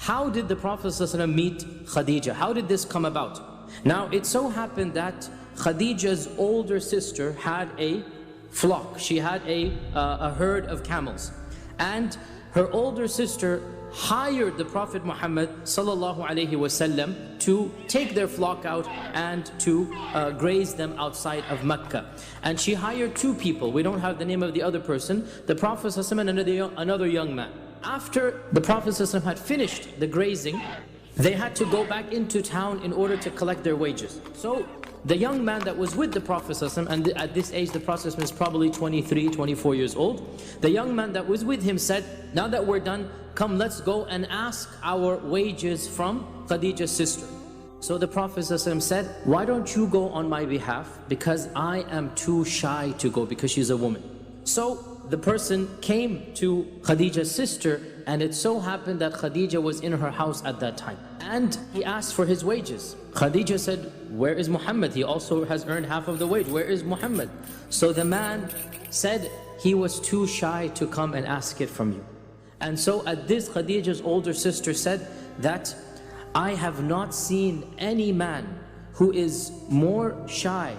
how did the Prophet ﷺ meet Khadijah? How did this come about? Now, it so happened that Khadijah's older sister had a flock. She had a herd of camels. And her older sister hired the Prophet Muhammad ﷺ to take their flock out and to graze them outside of Mecca. And she hired two people. We don't have the name of the other person. The Prophet ﷺ and another young man. After the Prophet ﷺ had finished the grazing, they had to go back into town in order to collect their wages. So the young man that was with the Prophet ﷺ, and at this age the Prophet ﷺ is probably 23, 24 years old. The young man that was with him said, now that we're done, come let's go and ask our wages from Khadijah's sister. So the Prophet ﷺ said, why don't you go on my behalf? Because I am too shy to go, because she's a woman. So the person came to Khadijah's sister, and it so happened that Khadijah was in her house at that time. And he asked for his wages. Khadijah said, where is Muhammad? He also has earned half of the wage. Where is Muhammad? So the man said he was too shy to come and ask it from you. And so at this, Khadijah's older sister said that I have not seen any man who is more shy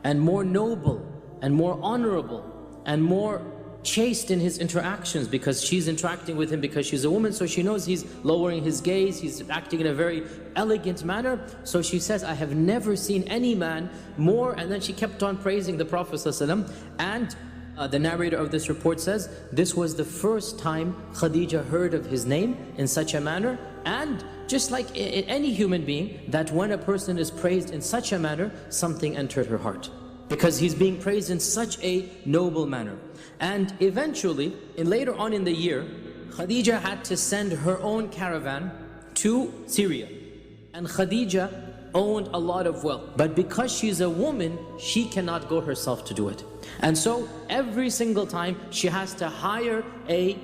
and more noble and more honorable and more chaste in his interactions, because she's interacting with him because she's a woman, so she knows he's lowering his gaze, he's acting in a very elegant manner. So she says, I have never seen any man more, and then she kept on praising the Prophet ﷺ. And the narrator of this report says, this was the first time Khadijah heard of his name in such a manner. And just like in any human being, that when a person is praised in such a manner, something entered her heart, because he's being praised in such a noble manner. And eventually, later on in the year, Khadijah had to send her own caravan to Syria. And Khadijah owned a lot of wealth, but because she's a woman, she cannot go herself to do it. And so every single time she has to hire a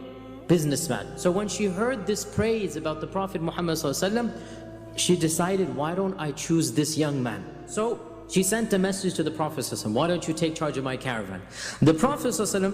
businessman. So when she heard this praise about the Prophet Muhammad ﷺ, she decided, why don't I choose this young man? So she sent a message to the Prophet ﷺ, why don't you take charge of my caravan? The Prophet ﷺ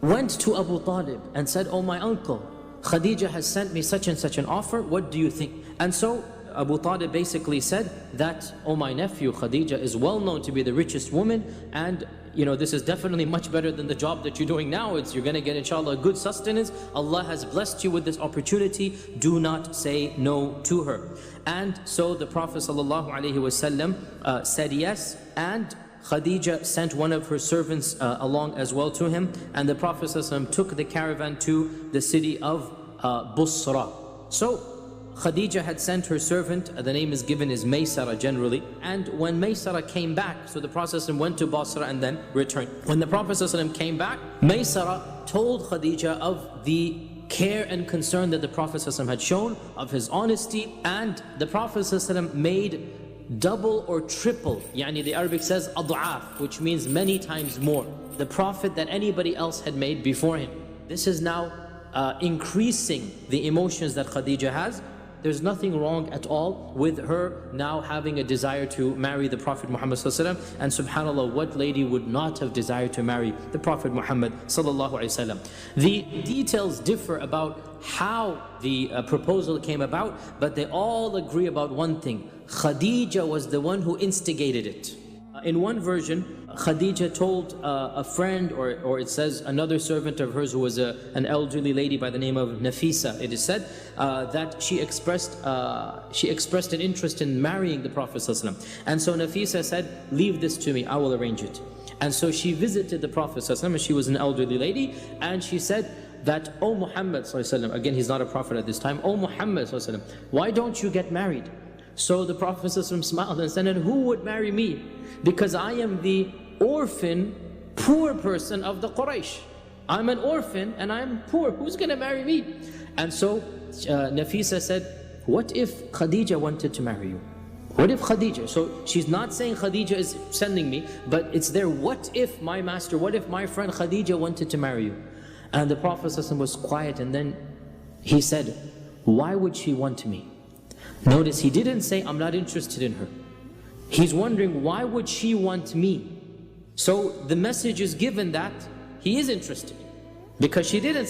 went to Abu Talib and said, oh my uncle, Khadijah has sent me such and such an offer, what do you think? And so Abu Talib basically said that, oh my nephew, Khadijah is well known to be the richest woman, and you know, this is definitely much better than the job that you're doing now. You're going to get, inshallah, a good sustenance. Allah has blessed you with this opportunity. Do not say no to her. And so the Prophet ﷺ said yes, and Khadijah sent one of her servants along as well to him. And the Prophet ﷺ took the caravan to the city of Busra. So Khadijah had sent her servant, the name is given is Maysara generally, and when Maysara came back, so the Prophet ﷺ went to Basra and then returned. When the Prophet ﷺ came back, Maysara told Khadijah of the care and concern that the Prophet ﷺ had shown, of his honesty, and the Prophet ﷺ made double or triple, yani the Arabic says ad'af, which means many times more, the Prophet that anybody else had made before him. This is now increasing the emotions that Khadijah has. There's nothing wrong at all with her now having a desire to marry the Prophet Muhammad ﷺ. And subhanAllah, what lady would not have desired to marry the Prophet Muhammad ﷺ? The details differ about how the proposal came about, but they all agree about one thing. Khadijah was the one who instigated it. In one version, Khadijah told a friend, or it says another servant of hers who was an elderly lady by the name of Nafisa, it is said that she expressed an interest in marrying the Prophet ﷺ. And so Nafisa said, leave this to me, I will arrange it. And so she visited the Prophet ﷺ, and she was an elderly lady, and she said that, oh Muhammad ﷺ, again he's not a prophet at this time, oh Muhammad ﷺ, why don't you get married? So the Prophet ﷺ smiled and said, and who would marry me? Because I am the orphan, poor person of the Quraysh. I'm an orphan and I'm poor. Who's going to marry me? And so Nafisa said, what if Khadijah wanted to marry you? What if Khadijah? So she's not saying Khadijah is sending me, but it's there, what if my master, what if my friend Khadijah wanted to marry you? And the Prophet ﷺ was quiet, and then he said, why would she want me? Notice he didn't say, I'm not interested in her. He's wondering, why would she want me? So the message is given that he is interested, because he didn't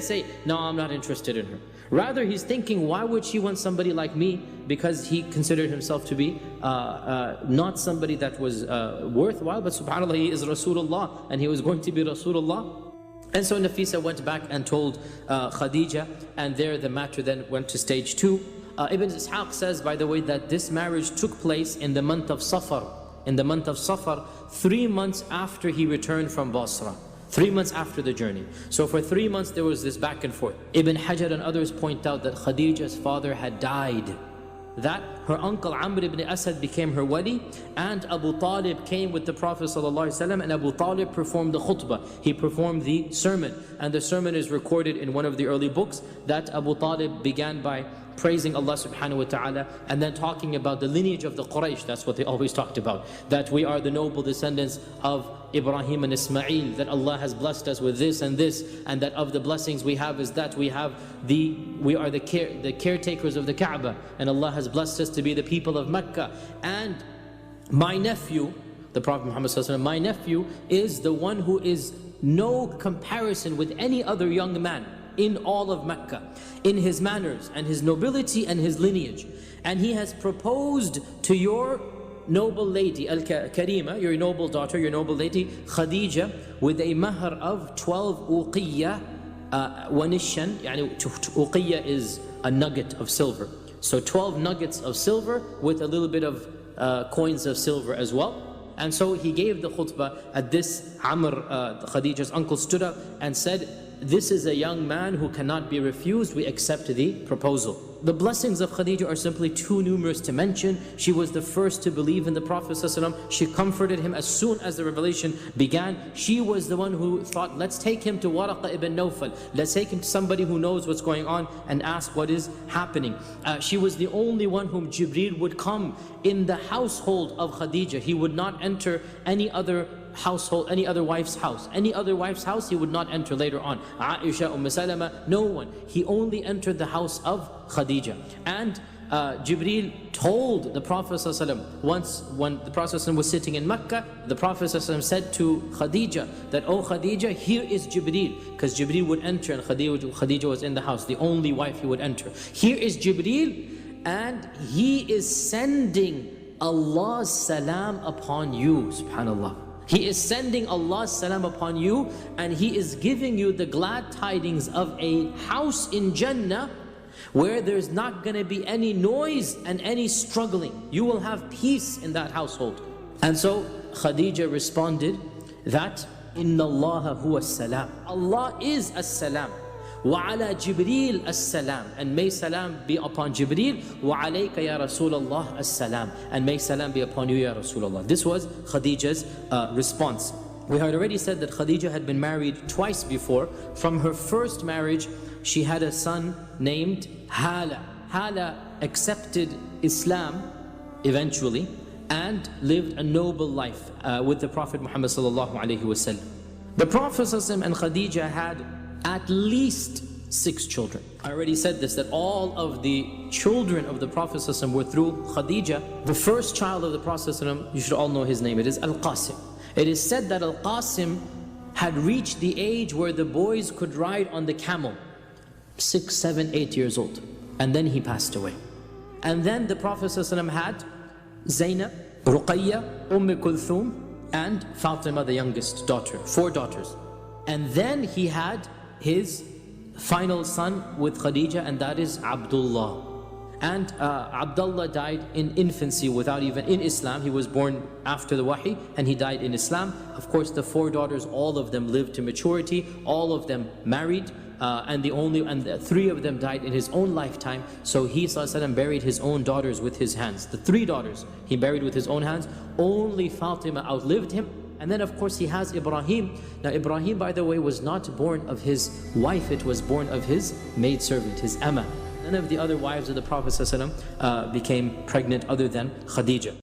say, no, I'm not interested in her. Rather, he's thinking, why would she want somebody like me? Because he considered himself to be not somebody that was worthwhile, but subhanAllah, he is Rasulullah, and he was going to be Rasulullah. And so Nafisa went back and told Khadijah, and there the matter then went to stage 2. Ibn Ishaq says, by the way, that this marriage took place in the month of Safar. In the month of Safar, 3 months after he returned from Basra. 3 months after the journey. So for 3 months there was this back and forth. Ibn Hajar and others point out that Khadijah's father had died, that her uncle Amr ibn Asad became her wali, and Abu Talib came with the Prophet ﷺ, and Abu Talib performed the khutbah. He performed the sermon, and the sermon is recorded in one of the early books, that Abu Talib began by praising Allah subhanahu wa ta'ala, and then talking about the lineage of the Quraysh. That's what they always talked about, that we are the noble descendants of Ibrahim and Ismail, that Allah has blessed us with this, and that of the blessings we have is that we are the caretakers of the Kaaba, and Allah has blessed us to be the people of Mecca. And my nephew, the Prophet Muhammad ﷺ, my nephew is the one who is no comparison with any other young man in all of Mecca, in his manners and his nobility and his lineage. And he has proposed to your noble lady, Al-Karima, your noble daughter, your noble lady, Khadijah, with a mahr of 12 uqiyya wa nishan. Uqiyya is a nugget of silver. So 12 nuggets of silver with a little bit of coins of silver as well. And so he gave the khutbah. At this, Amr, Khadijah's uncle, stood up and said, "This is a young man who cannot be refused. We accept the proposal." The blessings of Khadijah are simply too numerous to mention. She was the first to believe in the Prophet ﷺ. She comforted him as soon as the revelation began. She was the one who thought, let's take him to Waraqa ibn Nawfal. Let's take him to somebody who knows what's going on and ask what is happening. She was the only one whom Jibreel would come in the household of Khadijah. He would not enter any other household, any other wife's house. Any other wife's house he would not enter later on. Aisha, Salama, no one. He only entered the house of Khadijah. And Jibreel told the Prophet ﷺ, once when the Prophet ﷺ was sitting in Mecca, the Prophet ﷺ said to Khadijah that, "Oh Khadijah, here is Jibreel," because Jibreel would enter and Khadijah was in the house, the only wife he would enter. "Here is Jibreel, and he is sending Allah's salam upon you." Subhanallah. He is sending Allah's salam upon you, and He is giving you the glad tidings of a house in Jannah where there's not going to be any noise and any struggling. You will have peace in that household. And so Khadijah responded that, "Inna Allah huwa as-salam." Allah is as-salam. وَعَلَى جِبْرِيلَ السَّلَامِ, and may salam be upon Jibreel. وَعَلَيْكَ يَا رَسُولَ اللَّهِ السَّلَامِ, and may salam be upon you, Ya Rasulullah. This was Khadijah's response. We had already said that Khadijah had been married twice before. From her first marriage, she had a son named Hala. Hala accepted Islam eventually and lived a noble life with the Prophet Muhammad sallallahu alaihi wasallam. The Prophet ﷺ and Khadijah had at least 6 children. I already said this, that all of the children of the Prophet ﷺ were through Khadijah. The first child of the Prophet ﷺ, you should all know his name, it is Al-Qasim. It is said that Al-Qasim had reached the age where the boys could ride on the camel, 6, 7, 8 years old, and then he passed away. And then the Prophet ﷺ had Zainab, Ruqayya, Kulthum, and Fatima, the youngest daughter, 4 daughters. And then he had his final son with Khadijah, and that is Abdullah. And Abdullah died in infancy without even in Islam. He was born after the Wahi and he died in Islam. Of course, the 4 daughters, all of them lived to maturity, all of them married, and the 3 of them died in his own lifetime. So he ﷺ buried his own daughters with his hands. The 3 daughters he buried with his own hands. Only Fatima outlived him. And then of course he has Ibrahim. Now Ibrahim, by the way, was not born of his wife, it was born of his maidservant, his Amma. None of the other wives of the Prophet ﷺ became pregnant other than Khadijah.